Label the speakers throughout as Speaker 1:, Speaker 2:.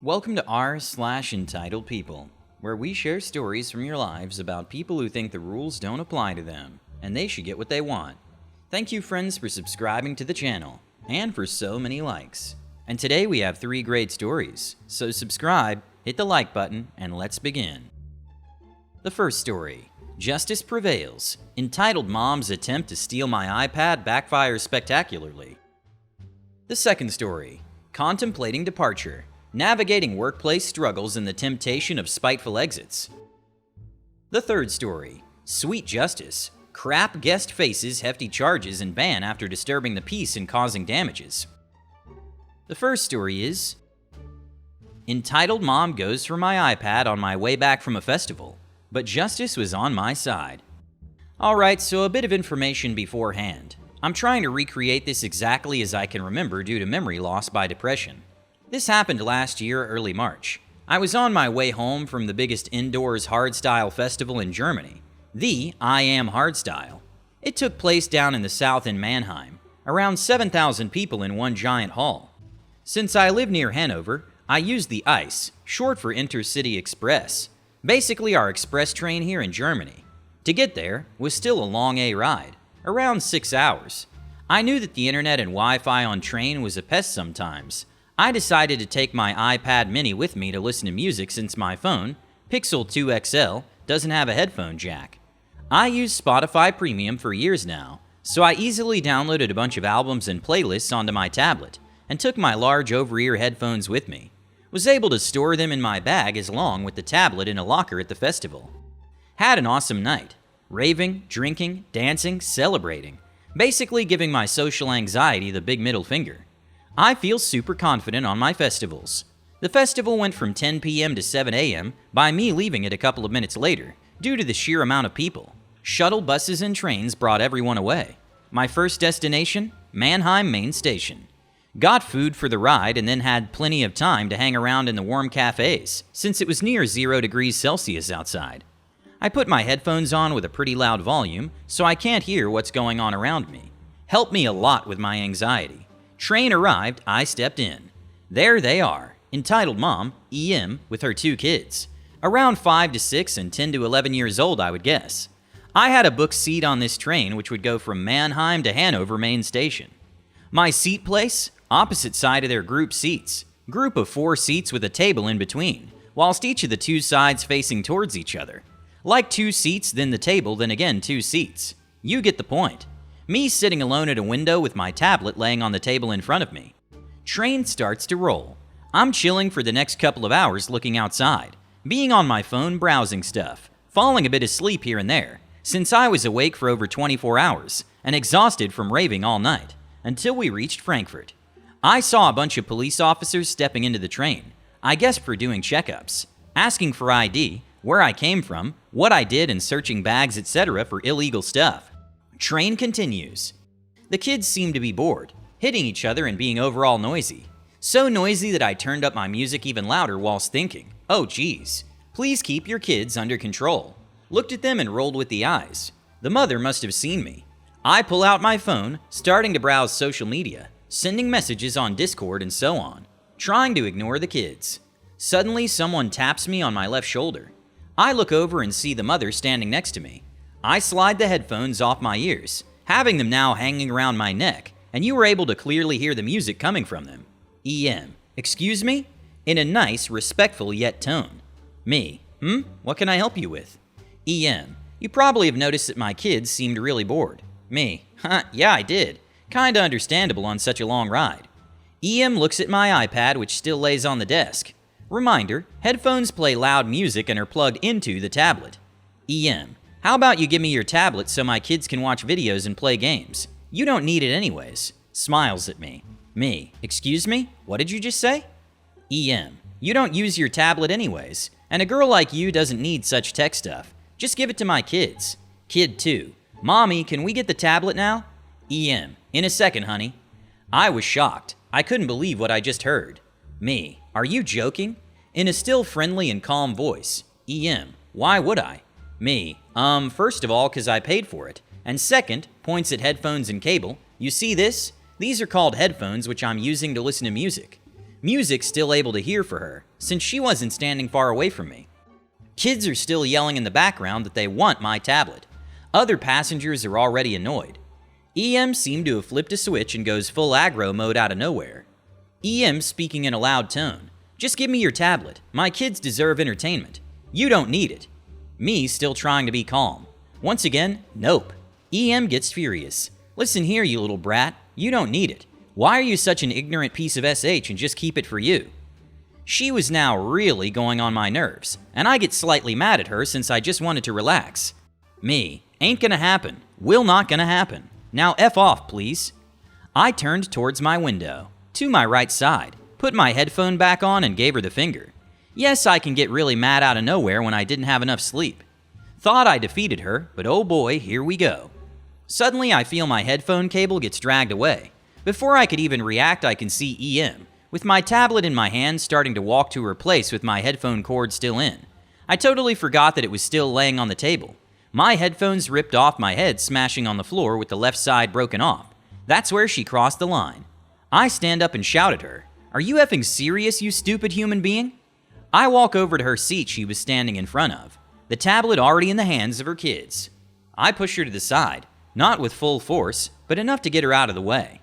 Speaker 1: Welcome to r/EntitledPeople, where we share stories from your lives about people who think the rules don't apply to them, and they should get what they want. Thank you, friends, for subscribing to the channel, and for so many likes. And today we have 3 great stories, so subscribe, hit the like button, and let's begin. The first story, Justice Prevails. Entitled Mom's attempt to steal my iPad backfires spectacularly. The second story, Contemplating Departure. Navigating workplace struggles and the temptation of spiteful exits. The third story, Sweet Justice. Crap guest faces hefty charges and ban after disturbing the peace and causing damages. The first story is Entitled Mom goes for my iPad on my way back from a festival, but justice was on my side. Alright, so a bit of information beforehand. I'm trying to recreate this exactly as I can remember due to memory loss by depression. This happened last year, early March. I was on my way home from the biggest indoors hardstyle festival in Germany, the I Am Hardstyle. It took place down in the south in Mannheim, around 7,000 people in one giant hall. Since I live near Hanover, I used the ICE, short for Intercity Express, basically our express train here in Germany. To get there was still a long ride, around 6 hours. I knew that the internet and Wi-Fi on train was a pest sometimes. I decided to take my iPad mini with me to listen to music since my phone, Pixel 2 XL, doesn't have a headphone jack. I use Spotify Premium for years now, so I easily downloaded a bunch of albums and playlists onto my tablet and took my large over-ear headphones with me. Was able to store them in my bag as long with the tablet in a locker at the festival. Had an awesome night. Raving, drinking, dancing, celebrating. Basically giving my social anxiety the big middle finger. I feel super confident on my festivals. The festival went from 10 p.m. to 7 a.m. by me leaving it a couple of minutes later, due to the sheer amount of people. Shuttle buses and trains brought everyone away. My first destination, Mannheim Main Station. Got food for the ride and then had plenty of time to hang around in the warm cafes, since it was near 0 degrees Celsius outside. I put my headphones on with a pretty loud volume, so I can't hear what's going on around me. Helped me a lot with my anxiety. Train arrived, I stepped in. There they are, entitled Mom, EM, with her 2 kids. Around 5 to 6 and 10 to 11 years old, I would guess. I had a booked seat on this train which would go from Mannheim to Hanover Main Station. My seat place? Opposite side of their group seats. Group of 4 seats with a table in between, whilst each of the 2 sides facing towards each other. Like 2 seats, then the table, then again 2 seats. You get the point. Me sitting alone at a window with my tablet laying on the table in front of me. Train starts to roll. I'm chilling for the next couple of hours looking outside, being on my phone browsing stuff, falling a bit asleep here and there, since I was awake for over 24 hours and exhausted from raving all night, until we reached Frankfurt. I saw a bunch of police officers stepping into the train, I guess for doing checkups, asking for ID, where I came from, what I did and searching bags etc. for illegal stuff. Train continues. The kids seem to be bored, hitting each other and being overall noisy. So noisy that I turned up my music even louder whilst thinking, oh geez, please keep your kids under control. Looked at them and rolled with the eyes. The mother must have seen me. I pull out my phone, starting to browse social media, sending messages on Discord and so on, trying to ignore the kids. Suddenly someone taps me on my left shoulder. I look over and see the mother standing next to me. I slide the headphones off my ears, having them now hanging around my neck, and you were able to clearly hear the music coming from them. EM, excuse me? In a nice, respectful yet tone. Me, what can I help you with? EM, you probably have noticed that my kids seemed really bored. Me, yeah I did. Kinda understandable on such a long ride. EM looks at my iPad which still lays on the desk. Reminder, headphones play loud music and are plugged into the tablet. EM, how about you give me your tablet so my kids can watch videos and play games? You don't need it anyways. Smiles at me. Me, excuse me? What did you just say? EM, you don't use your tablet anyways, and a girl like you doesn't need such tech stuff. Just give it to my kids. Kid 2, Mommy, can we get the tablet now? EM, in a second, honey. I was shocked. I couldn't believe what I just heard. Me, are you joking? In a still friendly and calm voice. EM, why would I? Me, first of all, 'cause I paid for it. And second, points at headphones and cable. You see this? These are called headphones which I'm using to listen to music. Music's still able to hear for her, since she wasn't standing far away from me. Kids are still yelling in the background that they want my tablet. Other passengers are already annoyed. EM seemed to have flipped a switch and goes full aggro mode out of nowhere. EM speaking in a loud tone. Just give me your tablet. My kids deserve entertainment. You don't need it. Me still trying to be calm. Once again, nope. EM gets furious. Listen here, you little brat. You don't need it. Why are you such an ignorant piece of SH and just keep it for you? She was now really going on my nerves, and I get slightly mad at her since I just wanted to relax. Me, ain't gonna happen. Will not gonna happen. Now F off, please. I turned towards my window, to my right side, put my headphone back on and gave her the finger. Yes, I can get really mad out of nowhere when I didn't have enough sleep. Thought I defeated her, but oh boy, here we go. Suddenly I feel my headphone cable gets dragged away. Before I could even react, I can see EM, with my tablet in my hand, starting to walk to her place with my headphone cord still in. I totally forgot that it was still laying on the table. My headphones ripped off my head, smashing on the floor with the left side broken off. That's where she crossed the line. I stand up and shout at her, "Are you effing serious, you stupid human being?" I walk over to her seat she was standing in front of, the tablet already in the hands of her kids. I push her to the side, not with full force, but enough to get her out of the way.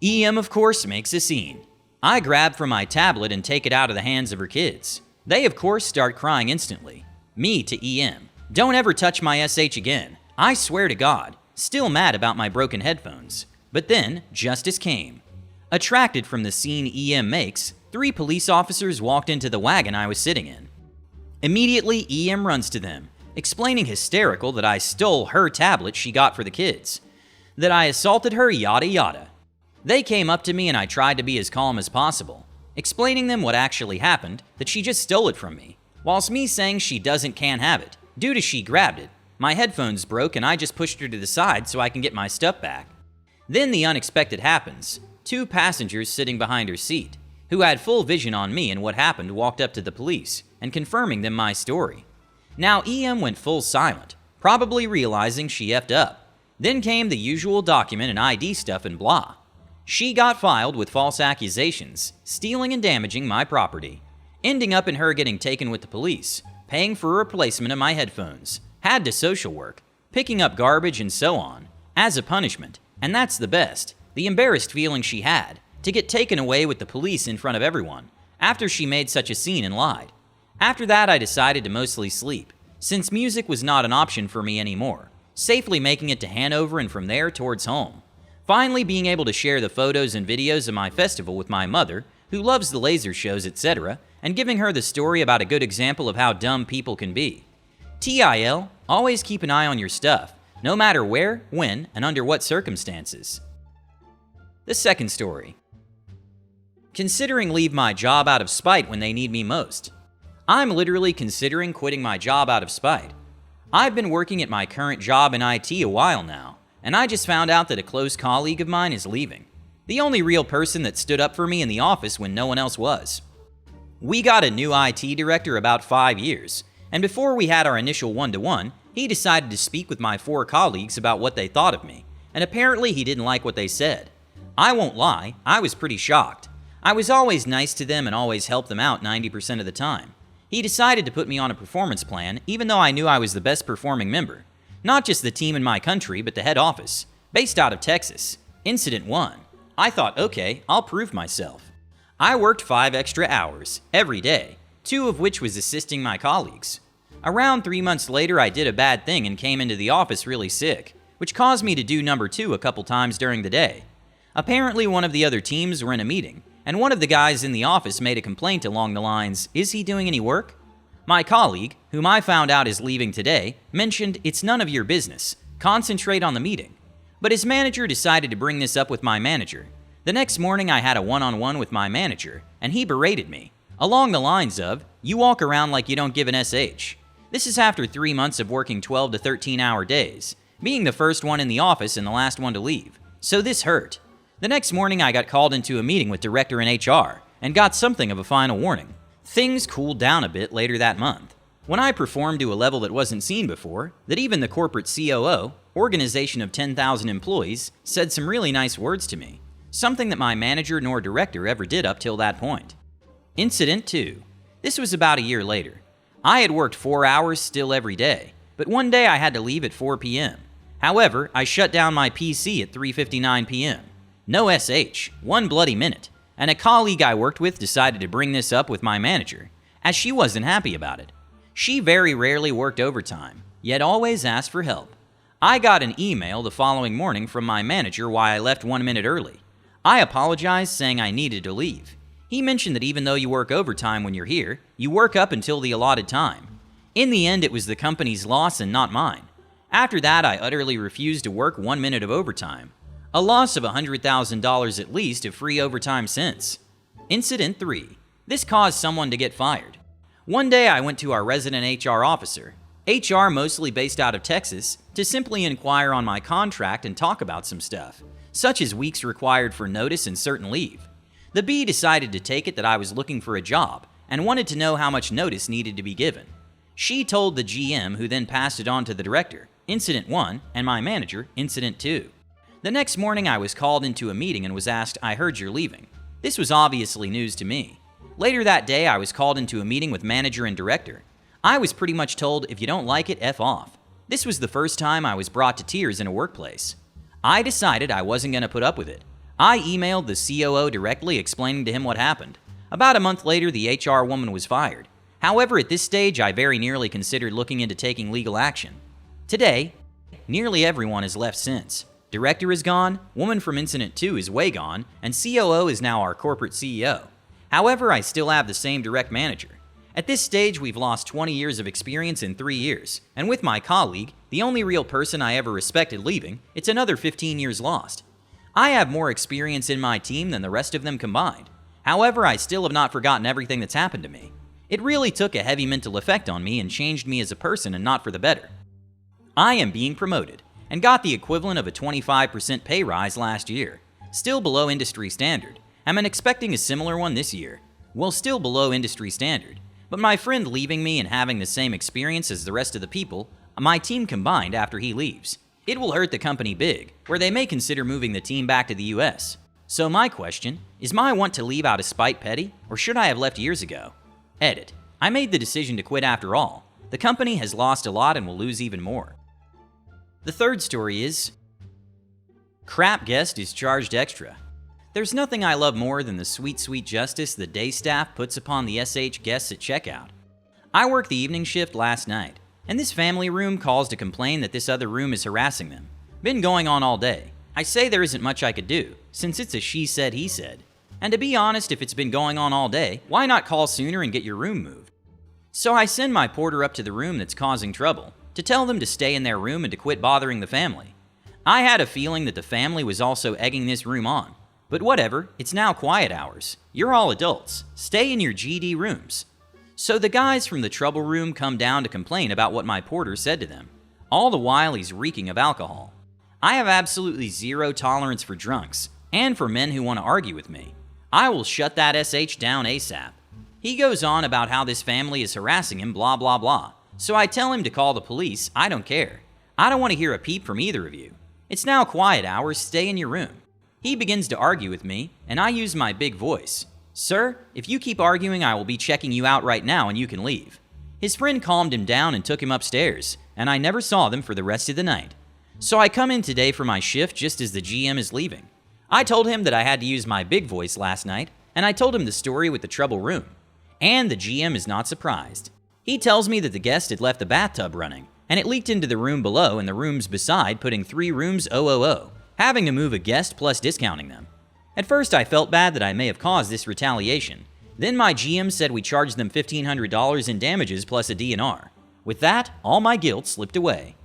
Speaker 1: EM, of course, makes a scene. I grab from my tablet and take it out of the hands of her kids. They, of course, start crying instantly. Me to EM. Don't ever touch my SH again. I swear to God. Still mad about my broken headphones. But then, justice came. Attracted from the scene EM makes, 3 police officers walked into the wagon I was sitting in. Immediately, EM runs to them, explaining hysterical that I stole her tablet she got for the kids. That I assaulted her, yada yada. They came up to me and I tried to be as calm as possible, explaining them what actually happened, that she just stole it from me, whilst me saying she can't have it, due to she grabbed it. My headphones broke and I just pushed her to the side so I can get my stuff back. Then the unexpected happens. 2 passengers sitting behind her seat, who had full vision on me and what happened, walked up to the police and confirming them my story. Now EM went full silent, probably realizing she effed up. Then came the usual document and ID stuff and blah. She got filed with false accusations, stealing and damaging my property, ending up in her getting taken with the police, paying for a replacement of my headphones, had to social work, picking up garbage and so on, as a punishment. And that's the best, the embarrassed feeling she had, to get taken away with the police in front of everyone, after she made such a scene and lied. After that I decided to mostly sleep, since music was not an option for me anymore, safely making it to Hanover and from there towards home. Finally being able to share the photos and videos of my festival with my mother, who loves the laser shows, etc., and giving her the story about a good example of how dumb people can be. TIL, always keep an eye on your stuff, no matter where, when, and under what circumstances. The second story. Considering leave my job out of spite when they need me most. I'm literally considering quitting my job out of spite. I've been working at my current job in IT a while now, and I just found out that a close colleague of mine is leaving. The only real person that stood up for me in the office when no one else was. We got a new IT director about 5 years, and before we had our initial one-to-one, he decided to speak with my 4 colleagues about what they thought of me, and apparently he didn't like what they said. I won't lie, I was pretty shocked. I was always nice to them and always helped them out 90% of the time. He decided to put me on a performance plan, even though I knew I was the best performing member. Not just the team in my country, but the head office, based out of Texas. Incident 1. I thought, okay, I'll prove myself. I worked 5 extra hours, every day, 2 of which was assisting my colleagues. Around 3 months later, I did a bad thing and came into the office really sick, which caused me to do number 2 a couple times during the day. Apparently one of the other teams were in a meeting, and one of the guys in the office made a complaint along the lines, "Is he doing any work?" My colleague, whom I found out is leaving today, mentioned, "It's none of your business. Concentrate on the meeting." But his manager decided to bring this up with my manager. The next morning I had a one-on-one with my manager, and he berated me, along the lines of, "You walk around like you don't give an SH." This is after 3 months of working 12 to 13-hour days, being the first one in the office and the last one to leave. So this hurt. The next morning I got called into a meeting with director and HR, and got something of a final warning. Things cooled down a bit later that month, when I performed to a level that wasn't seen before, that even the corporate COO, organization of 10,000 employees, said some really nice words to me. something that my manager nor director ever did up till that point. Incident 2. This was about a year later. I had worked 4 hours still every day, but one day I had to leave at 4 p.m. However, I shut down my PC at 3:59 p.m. No SH, 1 bloody minute, and a colleague I worked with decided to bring this up with my manager, as she wasn't happy about it. She very rarely worked overtime, yet always asked for help. I got an email the following morning from my manager why I left 1 minute early. I apologized, saying I needed to leave. He mentioned that even though you work overtime when you're here, you work up until the allotted time. In the end, it was the company's loss and not mine. After that, I utterly refused to work 1 minute of overtime. A loss of $100,000 at least of free overtime cents. Incident 3. This caused someone to get fired. One day I went to our resident HR officer, HR mostly based out of Texas, to simply inquire on my contract and talk about some stuff, such as weeks required for notice and certain leave. The B decided to take it that I was looking for a job and wanted to know how much notice needed to be given. She told the GM, who then passed it on to the director, Incident 1, and my manager, Incident 2. The next morning I was called into a meeting and was asked, "I heard you're leaving." This was obviously news to me. Later that day I was called into a meeting with manager and director. I was pretty much told, if you don't like it, F off. This was the first time I was brought to tears in a workplace. I decided I wasn't going to put up with it. I emailed the COO directly explaining to him what happened. About a month later, the HR woman was fired. However, at this stage, I very nearly considered looking into taking legal action. Today, nearly everyone has left since. Director is gone, woman from Incident 2 is way gone, and COO is now our corporate CEO. However, I still have the same direct manager. At this stage, we've lost 20 years of experience in 3 years, and with my colleague, the only real person I ever respected leaving, it's another 15 years lost. I have more experience in my team than the rest of them combined. However, I still have not forgotten everything that's happened to me. It really took a heavy mental effect on me and changed me as a person, and not for the better. I am being promoted and got the equivalent of a 25% pay rise last year, still below industry standard. I'm expecting a similar one this year, well, still below industry standard. But my friend leaving me and having the same experience as the rest of the people, my team combined, after he leaves. It will hurt the company big, where they may consider moving the team back to the US. So my question, is my want to leave out of spite petty, or should I have left years ago? Edit. I made the decision to quit after all. The company has lost a lot and will lose even more. The third story is, crap guest is charged extra. There's nothing I love more than the sweet, sweet justice the day staff puts upon the SH guests at checkout. I worked the evening shift last night, and this family room calls to complain that this other room is harassing them. Been going on all day. I say there isn't much I could do, since it's a she said, he said. And to be honest, if it's been going on all day, why not call sooner and get your room moved? So I send my porter up to the room that's causing trouble, to tell them to stay in their room and to quit bothering the family. I had a feeling that the family was also egging this room on. But whatever, it's now quiet hours. You're all adults. Stay in your GD rooms. So the guys from the trouble room come down to complain about what my porter said to them. All the while he's reeking of alcohol. I have absolutely zero tolerance for drunks, and for men who want to argue with me. I will shut that SH down ASAP. He goes on about how this family is harassing him, blah blah blah. So I tell him to call the police. I don't care. I don't want to hear a peep from either of you. It's now quiet hours, stay in your room. He begins to argue with me, and I use my big voice. "Sir, if you keep arguing, I will be checking you out right now and you can leave." His friend calmed him down and took him upstairs, and I never saw them for the rest of the night. So I come in today for my shift just as the GM is leaving. I told him that I had to use my big voice last night, and I told him the story with the trouble room. And the GM is not surprised. He tells me that the guest had left the bathtub running, and it leaked into the room below and the rooms beside, putting 3 rooms 000, having to move a guest plus discounting them. At first I felt bad that I may have caused this retaliation. Then my GM said we charged them $1,500 in damages plus a DNR. With that, all my guilt slipped away.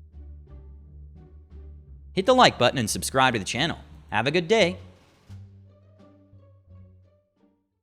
Speaker 1: Hit the like button and subscribe to the channel. Have a good day.